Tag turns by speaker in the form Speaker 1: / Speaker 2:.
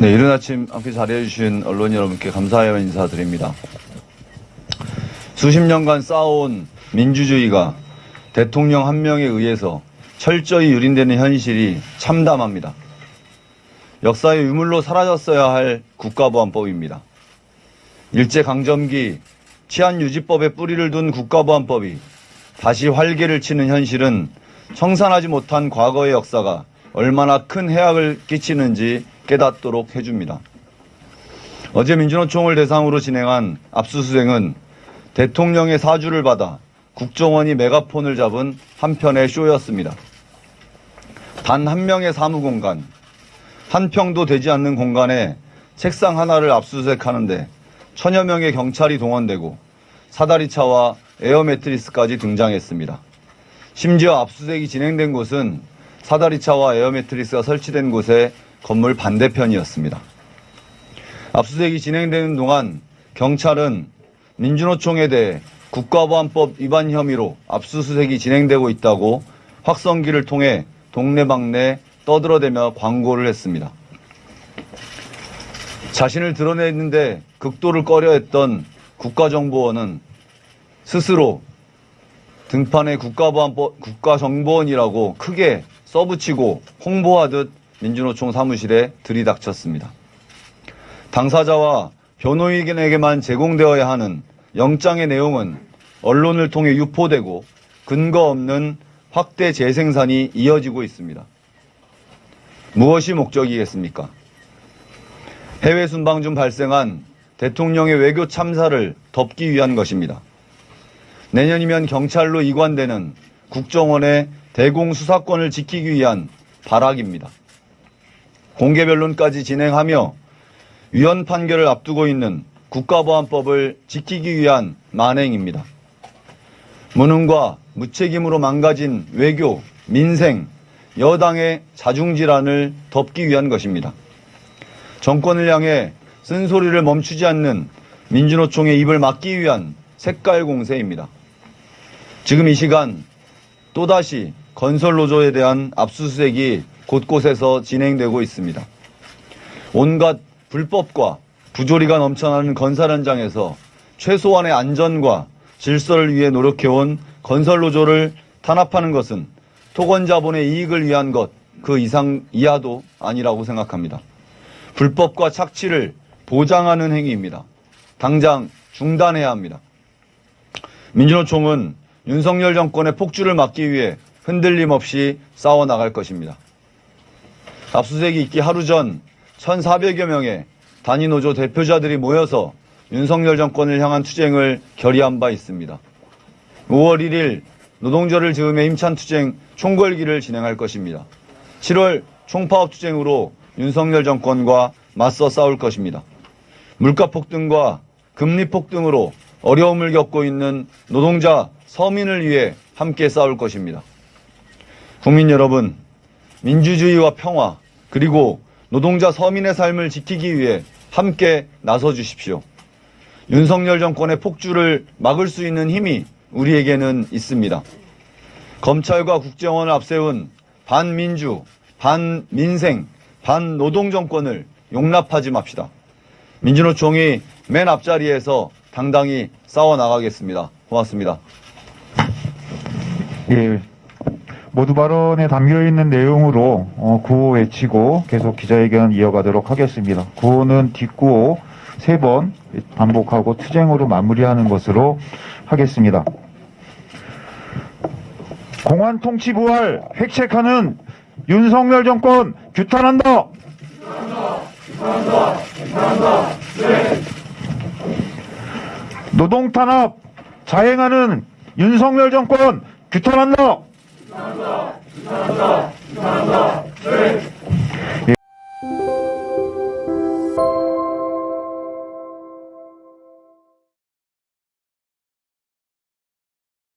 Speaker 1: 네, 이른 아침 함께 자리해주신 언론 여러분께 감사의 인사드립니다. 수십 년간 쌓아온 민주주의가 대통령 한 명에 의해서 철저히 유린되는 현실이 참담합니다. 역사의 유물로 사라졌어야 할 국가보안법입니다. 일제강점기 치안유지법에 뿌리를 둔 국가보안법이 다시 활개를 치는 현실은 청산하지 못한 과거의 역사가 얼마나 큰 해악을 끼치는지 깨닫도록 해줍니다. 어제 민주노총을 대상으로 진행한 압수수색은 대통령의 사주를 받아 국정원이 메가폰을 잡은 한편의 쇼였습니다. 단 한 명의 사무공간, 한 평도 되지 않는 공간에 책상 하나를 압수수색하는데 천여 명의 경찰이 동원되고 사다리차와 에어매트리스까지 등장했습니다. 심지어 압수수색이 진행된 곳은 사다리차와 에어매트리스가 설치된 곳의 건물 반대편이었습니다. 압수수색이 진행되는 동안 경찰은 민주노총에 대해 국가보안법 위반 혐의로 압수수색이 진행되고 있다고 확성기를 통해 동네방네 떠들어대며 광고를 했습니다. 자신을 드러내는데 극도를 꺼려했던 국가정보원은 스스로 등판에 국가정보원이라고 크게 써붙이고 홍보하듯 민주노총 사무실에 들이닥쳤습니다. 당사자와 변호인에게만 제공되어야 하는 영장의 내용은 언론을 통해 유포되고 근거 없는 확대 재생산이 이어지고 있습니다. 무엇이 목적이겠습니까? 해외 순방 중 발생한 대통령의 외교 참사를 덮기 위한 것입니다. 내년이면 경찰로 이관되는 국정원의 대공수사권을 지키기 위한 발악입니다. 공개 변론까지 진행하며 위헌 판결을 앞두고 있는 국가보안법을 지키기 위한 만행입니다. 무능과 무책임으로 망가진 외교, 민생, 여당의 자중질환을 덮기 위한 것입니다. 정권을 향해 쓴소리를 멈추지 않는 민주노총의 입을 막기 위한 색깔 공세입니다. 지금 이 시간 또다시 건설노조에 대한 압수수색이 곳곳에서 진행되고 있습니다. 온갖 불법과 부조리가 넘쳐나는 건설 현장에서 최소한의 안전과 질서를 위해 노력해온 건설노조를 탄압하는 것은 토건자본의 이익을 위한 것 그 이상 이하도 아니라고 생각합니다. 불법과 착취를 보장하는 행위입니다. 당장 중단해야 합니다. 민주노총은 윤석열 정권의 폭주를 막기 위해 흔들림 없이 싸워나갈 것입니다. 압수수색이 있기 하루 전 1,400여 명의 단위노조 대표자들이 모여서 윤석열 정권을 향한 투쟁을 결의한 바 있습니다. 5월 1일 노동절을 즈음해 힘찬 투쟁 총궐기를 진행할 것입니다. 7월 총파업 투쟁으로 윤석열 정권과 맞서 싸울 것입니다. 물가 폭등과 금리 폭등으로 어려움을 겪고 있는 노동자, 서민을 위해 함께 싸울 것입니다. 국민 여러분, 민주주의와 평화, 그리고 노동자 서민의 삶을 지키기 위해 함께 나서 주십시오. 윤석열 정권의 폭주를 막을 수 있는 힘이 우리에게는 있습니다. 검찰과 국정원을 앞세운 반민주, 반민생, 반노동 정권을 용납하지 맙시다. 민주노총이 맨 앞자리에서 당당히 싸워나가겠습니다. 고맙습니다.
Speaker 2: 예, 모두 발언에 담겨있는 내용으로 구호 외치고 계속 기자회견 이어가도록 하겠습니다. 구호는 뒷구호 3번 반복하고 투쟁으로 마무리하는 것으로 하겠습니다. 공안 통치 부활 획책하는 윤석열 정권 규탄한다. 네. 노동 탄압 자행하는 윤석열 정권 규탄한다.